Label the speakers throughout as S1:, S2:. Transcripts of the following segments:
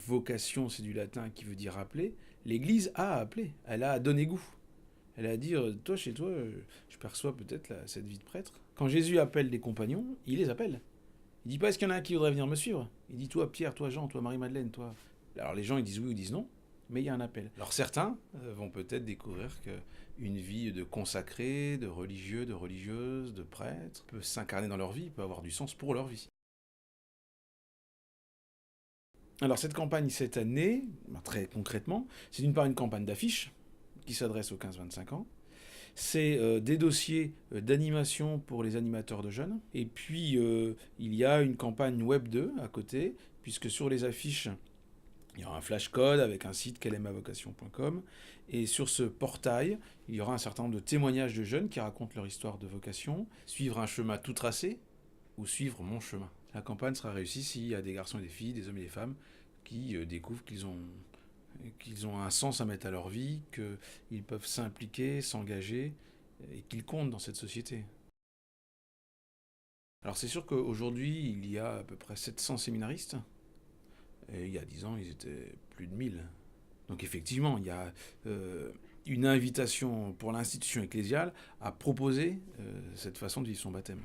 S1: vocation, c'est du latin qui veut dire appeler. L'Église a appelé, elle a donné goût. Elle a dit, toi, chez toi, je perçois peut-être cette vie de prêtre. Quand Jésus appelle des compagnons, il les appelle. Il dit pas, est-ce qu'il y en a un qui voudrait venir me suivre? Il dit, toi, Pierre, toi, Jean, toi, Marie-Madeleine, toi. Alors les gens, ils disent oui ou ils disent non, mais il y a un appel. Alors certains vont peut-être découvrir qu'une vie de consacré, de religieux, de religieuse, de prêtre, peut s'incarner dans leur vie, peut avoir du sens pour leur vie. Alors cette campagne cette année, très concrètement, c'est d'une part une campagne d'affiches qui s'adresse aux 15-25 ans. C'est des dossiers d'animation pour les animateurs de jeunes. Et puis il y a une campagne Web 2 à côté, puisque sur les affiches, il y aura un flashcode avec un site quelestmavocation.com. Et sur ce portail, il y aura un certain nombre de témoignages de jeunes qui racontent leur histoire de vocation, suivre un chemin tout tracé ou suivre mon chemin. La campagne sera réussie s'il y a des garçons et des filles, des hommes et des femmes qui découvrent qu'ils ont un sens à mettre à leur vie, qu'ils peuvent s'impliquer, s'engager et qu'ils comptent dans cette société. Alors c'est sûr qu'aujourd'hui, il y a à peu près 700 séminaristes. Et il y a 10 ans, ils étaient plus de 1000. Donc effectivement, il y a une invitation pour l'institution ecclésiale à proposer cette façon de vivre son baptême.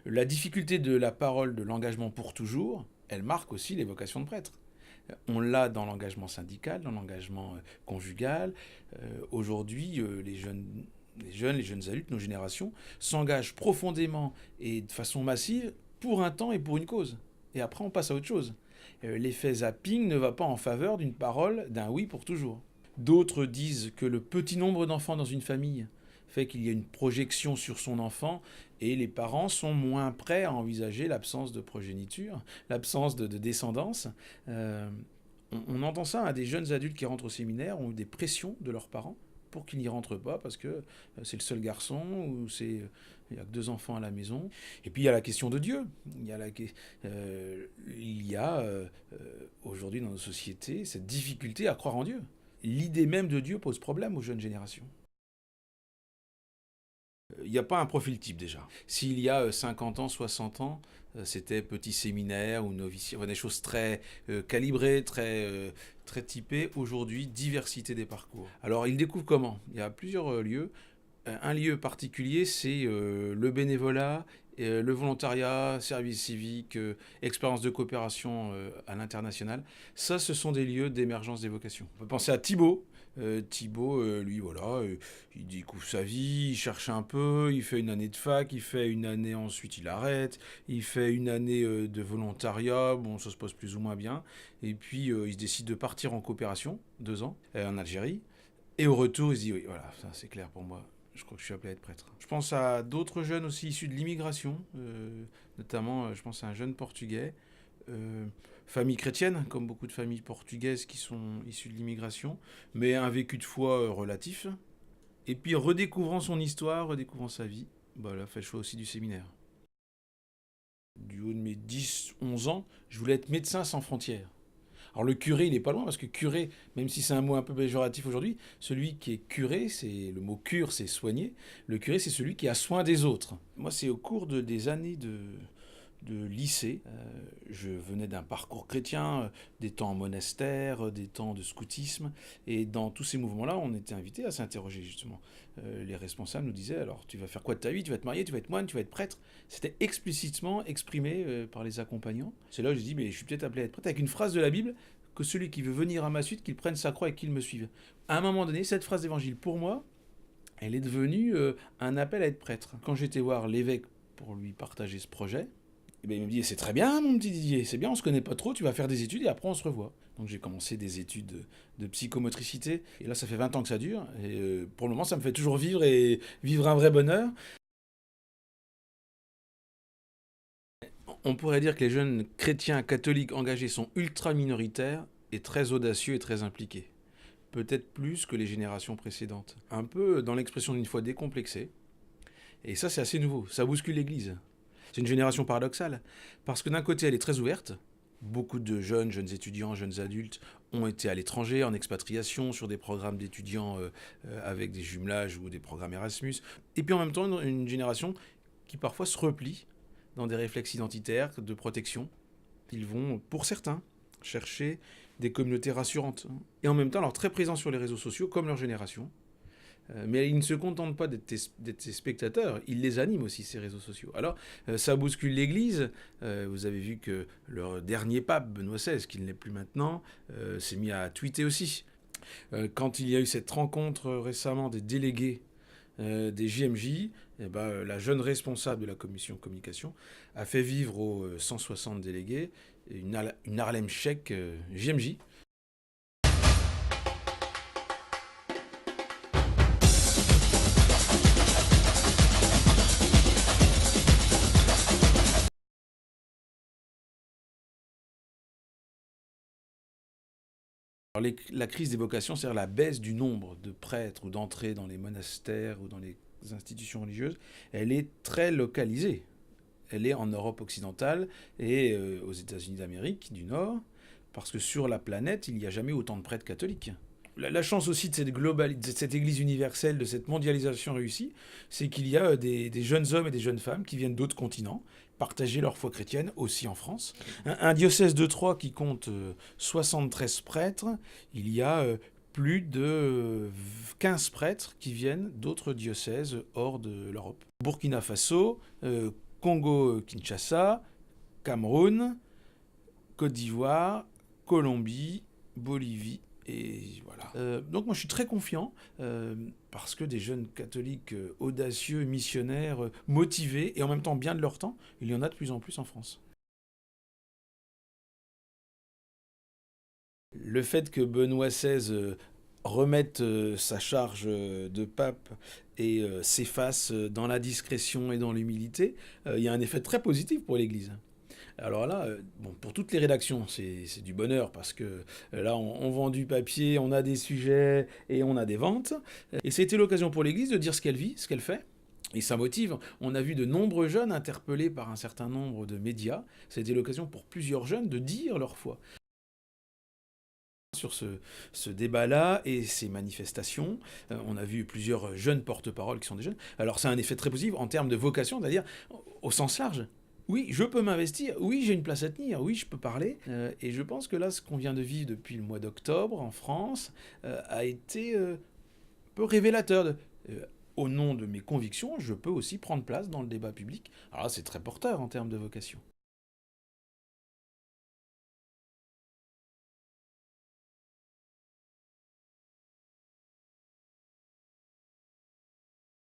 S1: La difficulté de la parole de l'engagement pour toujours, elle marque aussi les vocations de prêtres. On l'a dans l'engagement syndical, dans l'engagement conjugal. Aujourd'hui, les jeunes adultes, nos générations, s'engagent profondément et de façon massive pour un temps et pour une cause. Et après, on passe à autre chose. L'effet zapping ne va pas en faveur d'une parole, d'un oui pour toujours. D'autres disent que le petit nombre d'enfants dans une famille fait qu'il y a une projection sur son enfant et les parents sont moins prêts à envisager l'absence de progéniture, l'absence de descendance. On entend ça, hein, des jeunes adultes qui rentrent au séminaire ont eu des pressions de leurs parents pour qu'ils n'y rentrent pas parce que c'est le seul garçon ou il n'y a que 2 enfants à la maison. Et puis il y a la question de Dieu. Il y a aujourd'hui dans nos sociétés cette difficulté à croire en Dieu. L'idée même de Dieu pose problème aux jeunes générations. Il n'y a pas un profil type déjà. S'il y a 50 ans, 60 ans, c'était petit séminaire ou noviciat, des choses très calibrées, très typées. Aujourd'hui, diversité des parcours. Alors, ils découvrent comment? Il y a plusieurs lieux. Un lieu particulier, c'est le bénévolat, le volontariat, service civique, expérience de coopération à l'international. Ça, ce sont des lieux d'émergence des vocations. On peut penser à Thibaut. Thibaut, lui, voilà, il découvre sa vie, il cherche un peu, il fait une année de fac, il fait une année ensuite, il arrête, il fait une année de volontariat, bon, ça se passe plus ou moins bien, et puis il se décide de partir en coopération, 2 ans, en Algérie, et au retour, il se dit, oui, voilà, ça c'est clair pour moi, je crois que je suis appelé à être prêtre. Je pense à d'autres jeunes aussi issus de l'immigration, notamment, je pense à un jeune portugais, famille chrétienne, comme beaucoup de familles portugaises qui sont issues de l'immigration, mais un vécu de foi relatif. Et puis redécouvrant son histoire, redécouvrant sa vie, bah, elle a fait le choix aussi du séminaire. Du haut de mes 10-11 ans, je voulais être médecin sans frontières. Alors le curé, il n'est pas loin, parce que curé, même si c'est un mot un peu péjoratif aujourd'hui, celui qui est curé, c'est le mot cure, c'est soigner. Le curé, c'est celui qui a soin des autres. Moi, c'est au cours des années de lycée. Je venais d'un parcours chrétien, des temps en monastère, des temps de scoutisme. Et dans tous ces mouvements-là, on était invités à s'interroger justement. Les responsables nous disaient, alors tu vas faire quoi de ta vie? Tu vas te marier, tu vas être moine, tu vas être prêtre? C'était explicitement exprimé par les accompagnants. C'est là où je dis, mais je suis peut-être appelé à être prêtre, avec une phrase de la Bible, que celui qui veut venir à ma suite, qu'il prenne sa croix et qu'il me suive. À un moment donné, cette phrase d'évangile, pour moi, elle est devenue un appel à être prêtre. Quand j'étais voir l'évêque pour lui partager ce projet, et ben, il me dit, c'est très bien mon petit Didier, c'est bien, on se connaît pas trop, tu vas faire des études et après on se revoit. Donc j'ai commencé des études de psychomotricité, et là ça fait 20 ans que ça dure, et pour le moment ça me fait toujours vivre et vivre un vrai bonheur. On pourrait dire que les jeunes chrétiens catholiques engagés sont ultra minoritaires et très audacieux et très impliqués. Peut-être plus que les générations précédentes. Un peu dans l'expression d'une foi décomplexée. Et ça c'est assez nouveau, ça bouscule l'Église. C'est une génération paradoxale, parce que d'un côté elle est très ouverte, beaucoup de jeunes étudiants, jeunes adultes ont été à l'étranger, en expatriation, sur des programmes d'étudiants avec des jumelages ou des programmes Erasmus, et puis en même temps une génération qui parfois se replie dans des réflexes identitaires, de protection, Ils vont, pour certains, chercher des communautés rassurantes. Et en même temps, alors très présents sur les réseaux sociaux, comme leur génération. Mais ils ne se contentent pas d'être des spectateurs, ils les animent aussi, ces réseaux sociaux. Alors, ça bouscule l'Église. Vous avez vu que leur dernier pape, Benoît XVI, qui ne l'est plus maintenant, s'est mis à tweeter aussi. Quand il y a eu cette rencontre récemment des délégués des JMJ, eh ben, la jeune responsable de la commission communication a fait vivre aux 160 délégués une Harlem Shake JMJ. Alors, la crise des vocations, c'est-à-dire la baisse du nombre de prêtres ou d'entrées dans les monastères ou dans les institutions religieuses, elle est très localisée. Elle est en Europe occidentale et aux États-Unis d'Amérique du Nord, parce que sur la planète, il n'y a jamais autant de prêtres catholiques. La chance aussi de cette Église universelle, de cette mondialisation réussie, c'est qu'il y a des jeunes hommes et des jeunes femmes qui viennent d'autres continents partager leur foi chrétienne aussi en France. Un diocèse de Troyes qui compte 73 prêtres, il y a plus de 15 prêtres qui viennent d'autres diocèses hors de l'Europe. Burkina Faso, Congo-Kinshasa, Cameroun, Côte d'Ivoire, Colombie, Bolivie. Et voilà. Donc moi je suis très confiant parce que des jeunes catholiques audacieux, missionnaires, motivés et en même temps bien de leur temps, il y en a de plus en plus en France. Le fait que Benoît XVI remette sa charge de pape et s'efface dans la discrétion et dans l'humilité, il y a un effet très positif pour l'Église. Alors là, bon, pour toutes les rédactions, c'est du bonheur parce que là, on vend du papier, on a des sujets et on a des ventes. Et c'était l'occasion pour l'Église de dire ce qu'elle vit, ce qu'elle fait. Et ça motive. On a vu de nombreux jeunes interpellés par un certain nombre de médias. C'était l'occasion pour plusieurs jeunes de dire leur foi. Sur ce débat-là et ces manifestations, on a vu plusieurs jeunes porte-parole qui sont des jeunes. Alors c'est un effet très positif en termes de vocation, c'est-à-dire au sens large. Oui, je peux m'investir, oui, j'ai une place à tenir, oui, je peux parler. Et je pense que là, ce qu'on vient de vivre depuis le mois d'octobre en France a été un peu révélateur. Au nom de mes convictions, je peux aussi prendre place dans le débat public. Alors là, c'est très porteur en termes de vocation.